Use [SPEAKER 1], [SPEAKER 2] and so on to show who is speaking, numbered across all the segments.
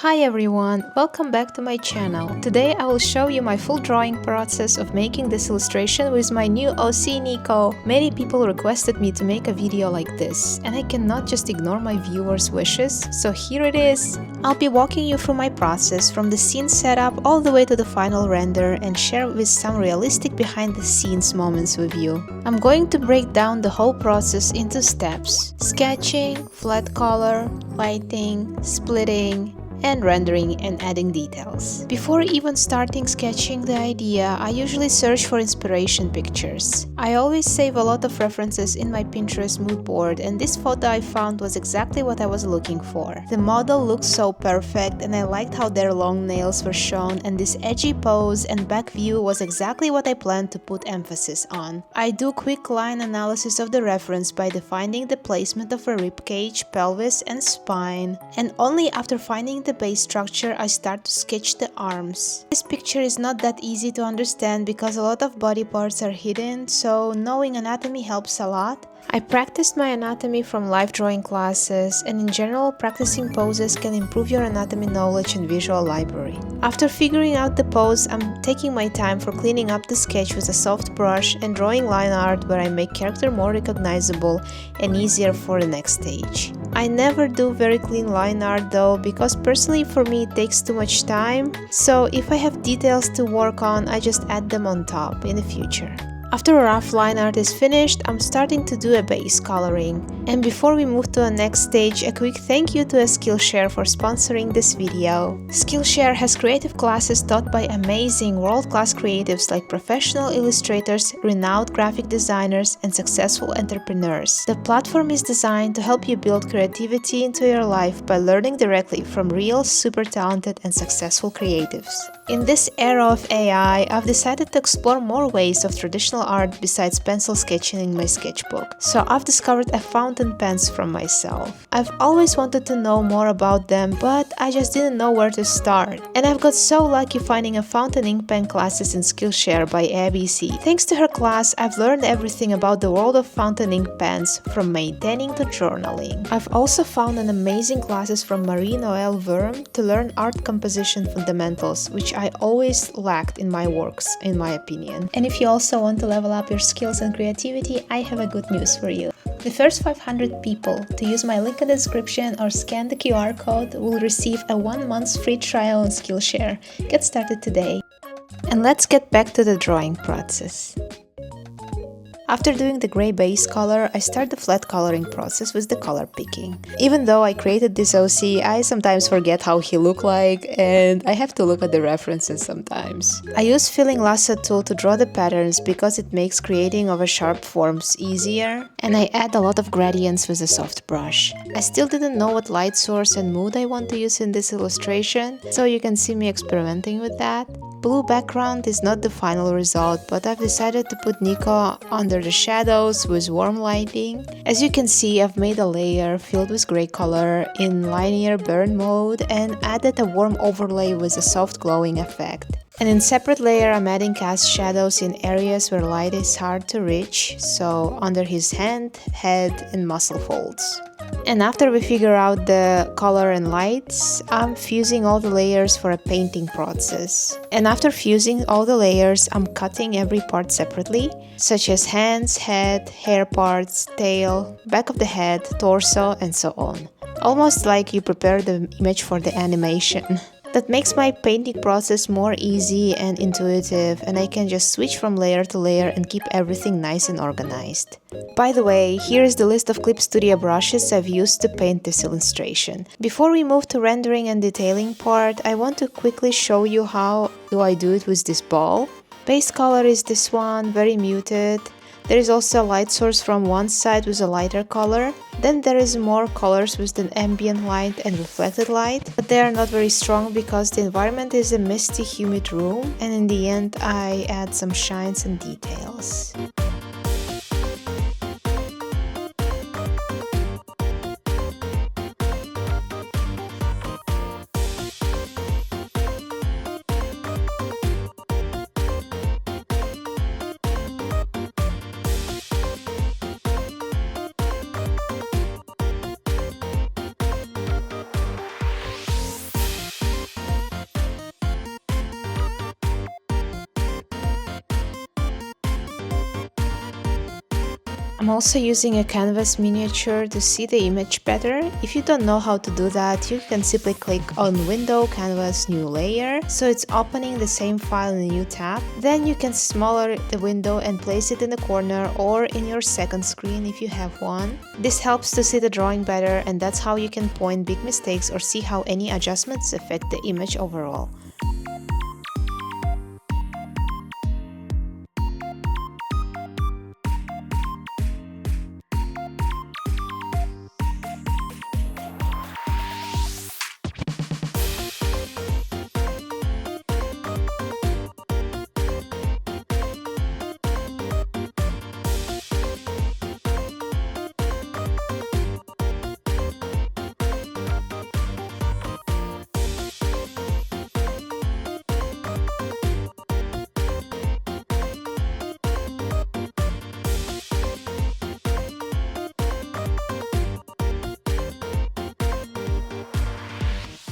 [SPEAKER 1] Hi everyone, welcome back to my channel. Today I will show you my full drawing process of making this illustration with my new OC Nico. Many people requested me to make a video like this, and I cannot just ignore my viewers' wishes, so here it is. I'll be walking you through my process from the scene setup all the way to the final render and share with some realistic behind the scenes moments with you. I'm going to break down the whole process into steps: sketching, flat color, lighting, splitting, and rendering and adding details. Before even starting sketching the idea, I usually search for inspiration pictures. I always save a lot of references in my Pinterest mood board, and this photo I found was exactly what I was looking for. The model looked so perfect, and I liked how their long nails were shown, and this edgy pose and back view was exactly what I planned to put emphasis on. I do quick line analysis of the reference by defining the placement of a ribcage, pelvis, and spine, and only after finding the base structure I start to sketch the arms. This picture is not that easy to understand because a lot of body parts are hidden, so knowing anatomy helps a lot. I practiced my anatomy from live drawing classes, and in general, practicing poses can improve your anatomy knowledge and visual library. After figuring out the pose, I'm taking my time for cleaning up the sketch with a soft brush and drawing line art where I make character more recognizable and easier for the next stage. I never do very clean line art though, because personally for me it takes too much time, so if I have details to work on, I just add them on top in the future. After a rough line art is finished, I'm starting to do a base coloring. And before we move to the next stage, a quick thank you to Skillshare for sponsoring this video. Skillshare has creative classes taught by amazing world-class creatives like professional illustrators, renowned graphic designers, and successful entrepreneurs. The platform is designed to help you build creativity into your life by learning directly from real, super talented and successful creatives. In this era of AI, I've decided to explore more ways of traditional art besides pencil sketching in my sketchbook. So I've discovered a fountain pens from myself. I've always wanted to know more about them, but I just didn't know where to start. And I've got so lucky finding a fountain ink pen classes in Skillshare by ABC. Thanks to her class, I've learned everything about the world of fountain ink pens, from maintaining to journaling. I've also found an amazing classes from Marie-Noël Wurm to learn art composition fundamentals, which I always lacked in my works, in my opinion. And if you also want to level up your skills and creativity, I have a good news for you. The first 500 people to use my link in the description or scan the QR code will receive a 1 month free trial on Skillshare. Get started today. And let's get back to the drawing process. After doing the gray base color, I start the flat coloring process with the color picking. Even though I created this OC, I sometimes forget how he looked like, and I have to look at the references sometimes. I use filling lasso tool to draw the patterns because it makes creating of a sharp forms easier, and I add a lot of gradients with a soft brush. I still didn't know what light source and mood I want to use in this illustration, so you can see me experimenting with that. Blue background is not the final result, but I've decided to put Nico under the shadows with warm lighting. As you can see, I've made a layer filled with gray color in linear burn mode and added a warm overlay with a soft glowing effect. And in separate layer, I'm adding cast shadows in areas where light is hard to reach, so under his hand, head, and muscle folds. And after we figure out the color and lights, I'm fusing all the layers for a painting process. And after fusing all the layers, I'm cutting every part separately, such as hands, head, hair parts, tail, back of the head, torso, and so on. Almost like you prepare the image for the animation. That makes my painting process more easy and intuitive, and I can just switch from layer to layer and keep everything nice and organized. By the way, here is the list of Clip Studio brushes I've used to paint this illustration. Before we move to rendering and detailing part, I want to quickly show you how do I do it with this ball. Base color is this one, very muted. There is also a light source from one side with a lighter color. Then there is more colors with the ambient light and reflected light, but they are not very strong because the environment is a misty, humid room, and in the end I add some shines and details. I'm also using a canvas miniature to see the image better. If you don't know how to do that, you can simply click on Window, Canvas, New Layer, so it's opening the same file in a new tab. Then you can smaller the window and place it in the corner or in your second screen if you have one. This helps to see the drawing better, and that's how you can point big mistakes or see how any adjustments affect the image overall.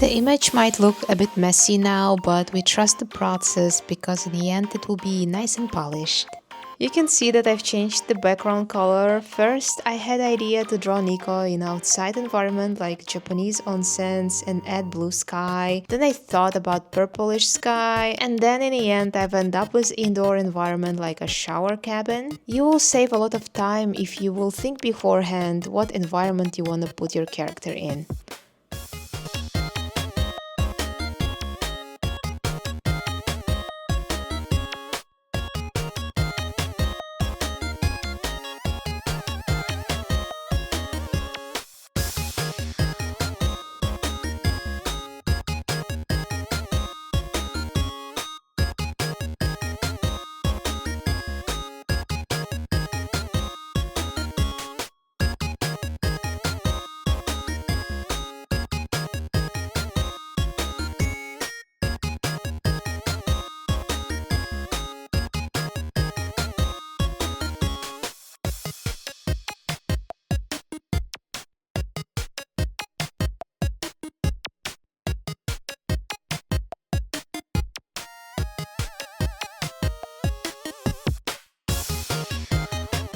[SPEAKER 1] The image might look a bit messy now, but we trust the process because in the end it will be nice and polished. You can see that I've changed the background color. First, I had the idea to draw Nico in outside environment like Japanese onsens and add blue sky. Then I thought about purplish sky, and then in the end I've ended up with indoor environment like a shower cabin. You will save a lot of time if you will think beforehand what environment you want to put your character in.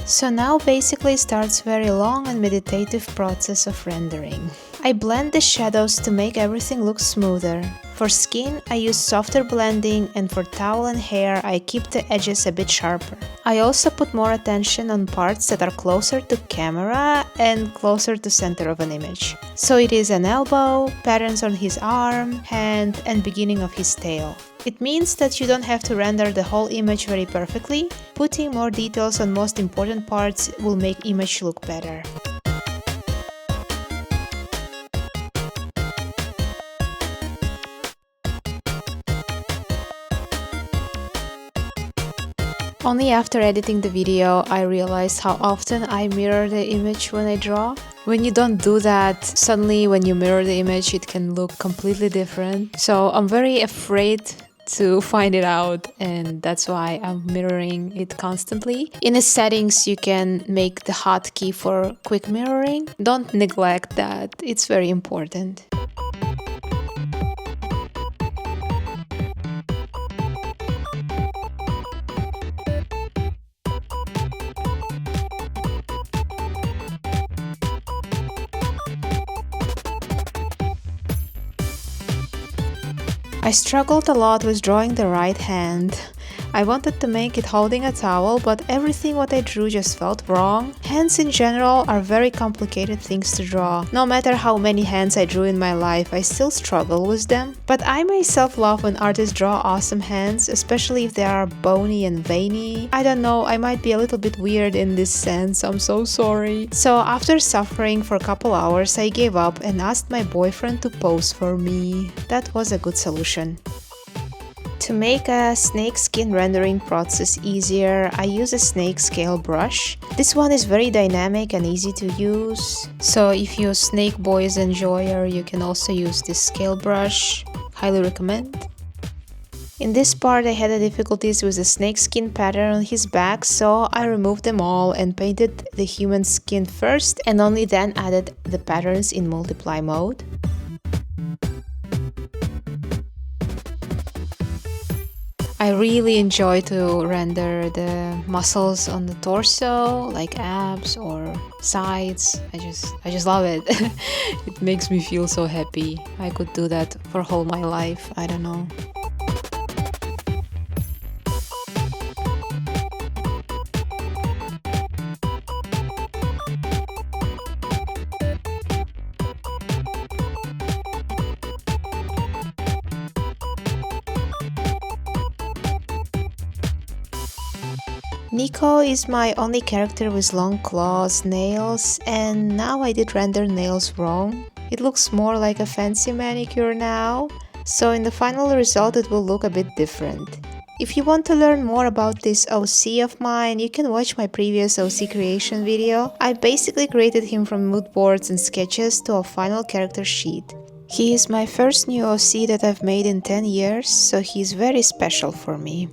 [SPEAKER 1] So now basically starts very long and meditative process of rendering. I blend the shadows to make everything look smoother. For skin, I use softer blending, and for towel and hair, I keep the edges a bit sharper. I also put more attention on parts that are closer to camera and closer to center of an image. So it is an elbow, patterns on his arm, hand, and beginning of his tail. It means that you don't have to render the whole image very perfectly. Putting more details on most important parts will make image look better. Only after editing the video, I realized how often I mirror the image when I draw. When you don't do that, suddenly when you mirror the image, it can look completely different. So I'm very afraid to find it out, and that's why I'm mirroring it constantly. In the settings, you can make the hotkey for quick mirroring. Don't neglect that, it's very important. I struggled a lot with drawing the right hand. I wanted to make it holding a towel, but everything what I drew just felt wrong. Hands in general are very complicated things to draw. No matter how many hands I drew in my life, I still struggle with them. But I myself love when artists draw awesome hands, especially if they are bony and veiny. I don't know, I might be a little bit weird in this sense, I'm so sorry. So after suffering for a couple hours, I gave up and asked my boyfriend to pose for me. That was a good solution. To make a snake skin rendering process easier, I use a snake scale brush. This one is very dynamic and easy to use. So if you're a snake boys enjoyer, you can also use this scale brush. Highly recommend. In this part I had difficulties with the snake skin pattern on his back, so I removed them all and painted the human skin first and only then added the patterns in multiply mode. I really enjoy to render the muscles on the torso, like abs or sides. I just love it. It makes me feel so happy. I could do that for whole my life. I don't know. Nico is my only character with long claws, nails, and now I did render nails wrong. It looks more like a fancy manicure now, so in the final result it will look a bit different. If you want to learn more about this OC of mine, you can watch my previous OC creation video. I basically created him from mood boards and sketches to a final character sheet. He is my first new OC that I've made in 10 years, so he's very special for me.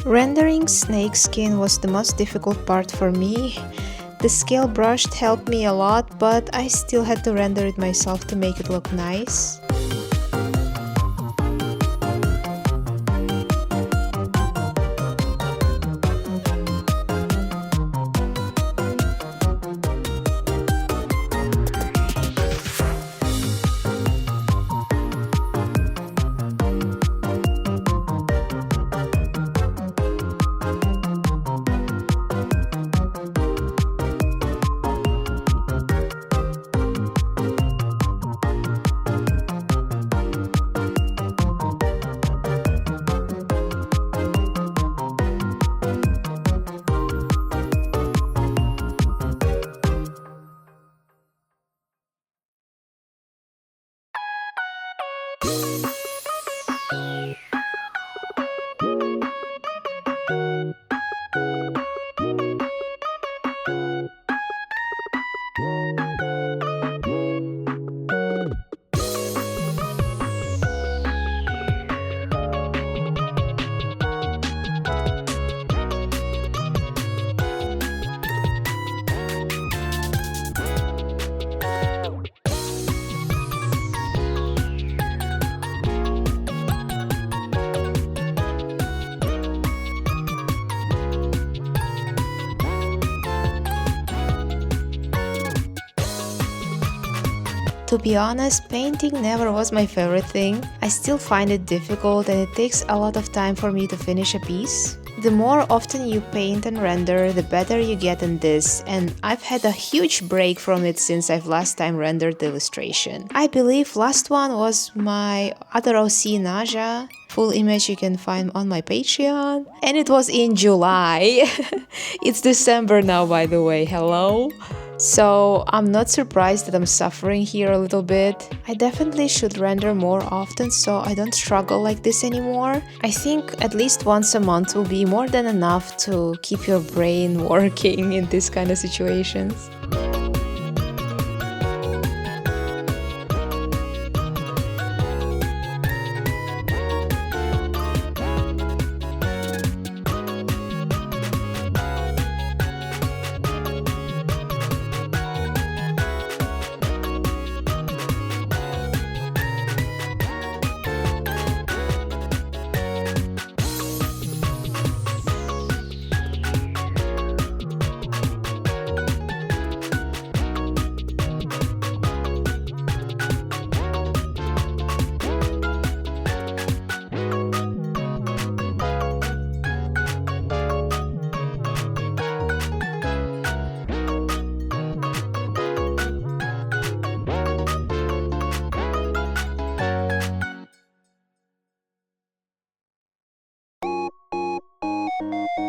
[SPEAKER 1] Rendering snake skin was the most difficult part for me. The scale brush helped me a lot, but I still had to render it myself to make it look nice. To be honest, painting never was my favorite thing. I still find it difficult and it takes a lot of time for me to finish a piece. The more often you paint and render, the better you get in this, and I've had a huge break from it since I've last time rendered the illustration. I believe last one was my other OC Naja. Full image you can find on my Patreon. And it was in July. It's December now, by the way. Hello? So I'm not surprised that I'm suffering here a little bit. I definitely should render more often so I don't struggle like this anymore. I think at least once a month will be more than enough to keep your brain working in these kind of situations. Here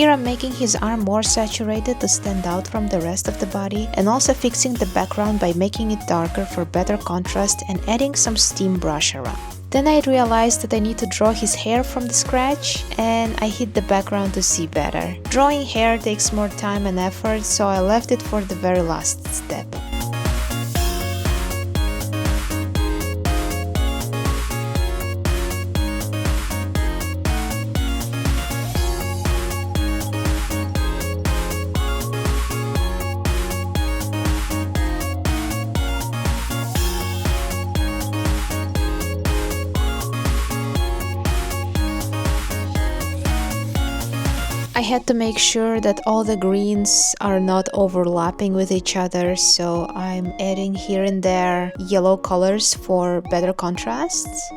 [SPEAKER 1] I'm making his arm more saturated to stand out from the rest of the body, and also fixing the background by making it darker for better contrast and adding some steam brush around. Then I realized that I need to draw his hair from the scratch, and I hid the background to see better. Drawing hair takes more time and effort, so I left it for the very last step. I had to make sure that all the greens are not overlapping with each other, so I'm adding here and there yellow colors for better contrasts.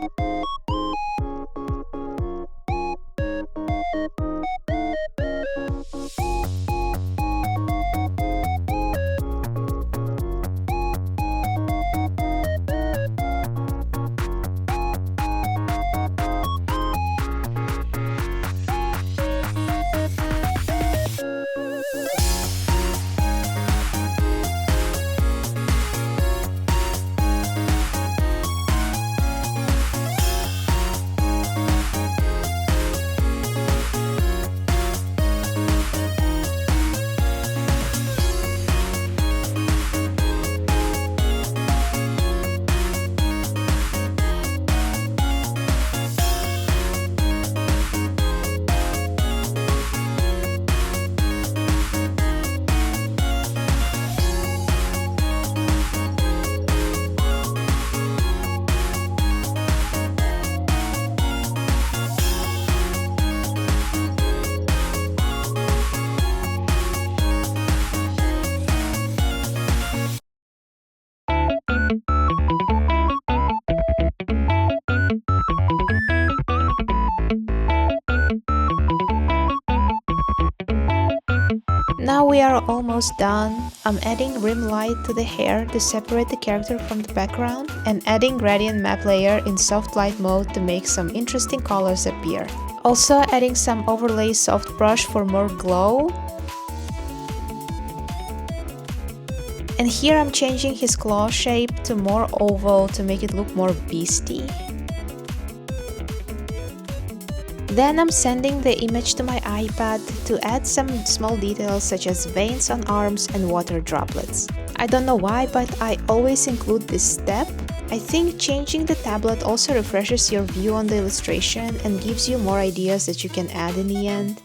[SPEAKER 1] Now we are almost done. I'm adding rim light to the hair to separate the character from the background, and adding gradient map layer in soft light mode to make some interesting colors appear. Also adding some overlay soft brush for more glow. And here I'm changing his claw shape to more oval to make it look more beastie. Then I'm sending the image to my iPad to add some small details such as veins on arms and water droplets. I don't know why, but I always include this step. I think changing the tablet also refreshes your view on the illustration and gives you more ideas that you can add in the end.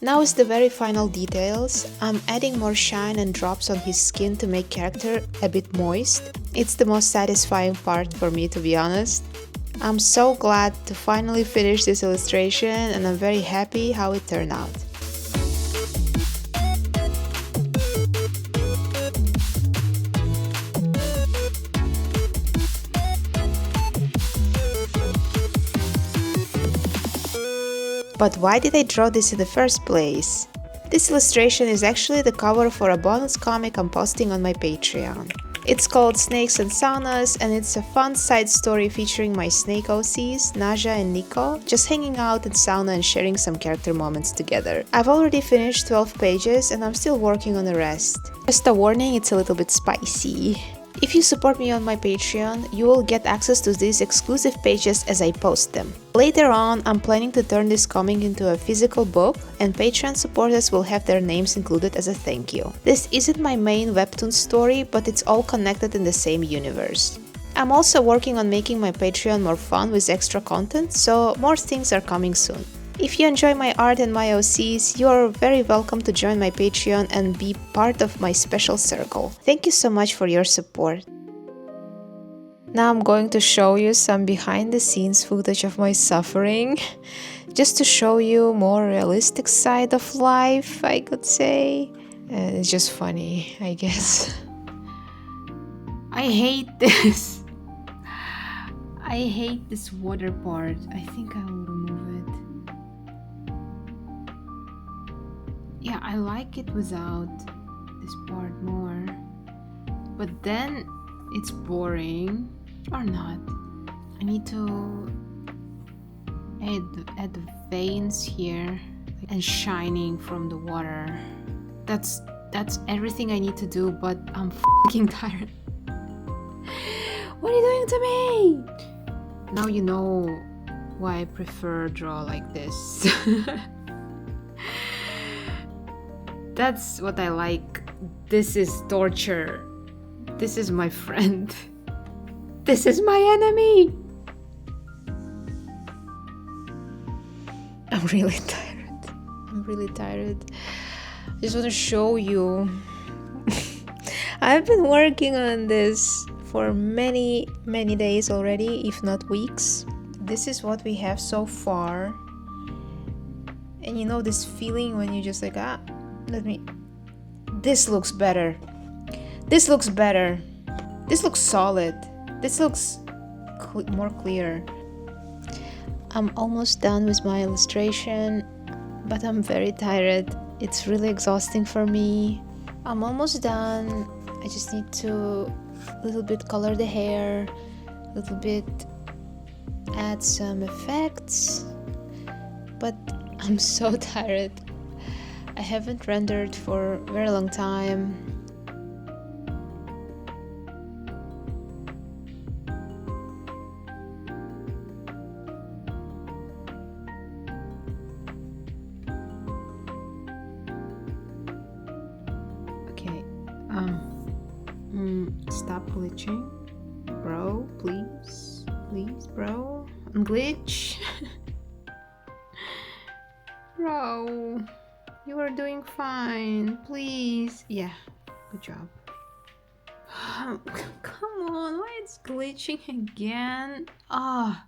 [SPEAKER 1] Now is the very final details. I'm adding more shine and drops on his skin to make character a bit moist. It's the most satisfying part for me, to be honest. I'm so glad to finally finish this illustration, and I'm very happy how it turned out. But why did I draw this in the first place? This illustration is actually the cover for a bonus comic I'm posting on my Patreon. It's called Snakes and Saunas, and it's a fun side story featuring my snake OCs, Naja and Nico, just hanging out in sauna and sharing some character moments together. I've already finished 12 pages and I'm still working on the rest. Just a warning, it's a little bit spicy. If you support me on my Patreon, you will get access to these exclusive pages as I post them. Later on, I'm planning to turn this comic into a physical book, and Patreon supporters will have their names included as a thank you. This isn't my main webtoon story, but it's all connected in the same universe. I'm also working on making my Patreon more fun with extra content, so more things are coming soon. If you enjoy my art and my OCs, you are very welcome to join my Patreon and be part of my special circle. Thank you so much for your support. Now I'm going to show you some behind the scenes footage of my suffering, just to show you more realistic side of life, I could say. And it's just funny, I guess. I hate this. I hate this water part. I think I will remove it. Yeah, I like it without this part more. But then it's boring. Or not. I need to add the veins here and shining from the water. That's everything I need to do, but I'm fucking tired. What are you doing to me? Now you know why I prefer draw like this. That's what I like. This is torture. This is my friend. This is my enemy. I'm really tired. I just want to show you. I've been working on this for many days already, if not weeks. This is what we have so far. And you know this feeling when you just like, this looks better. This looks better. This looks solid. This looks more clear. I'm almost done with my illustration, but I'm very tired. It's really exhausting for me. I'm almost done. I just need to little bit color the hair, little bit add some effects, but I'm so tired. I haven't rendered for a very long time. Okay, stop glitching, bro, please, bro, unglitch. Bro, you are doing fine, please. Yeah, good job. Come on, why it's glitching again? Ah.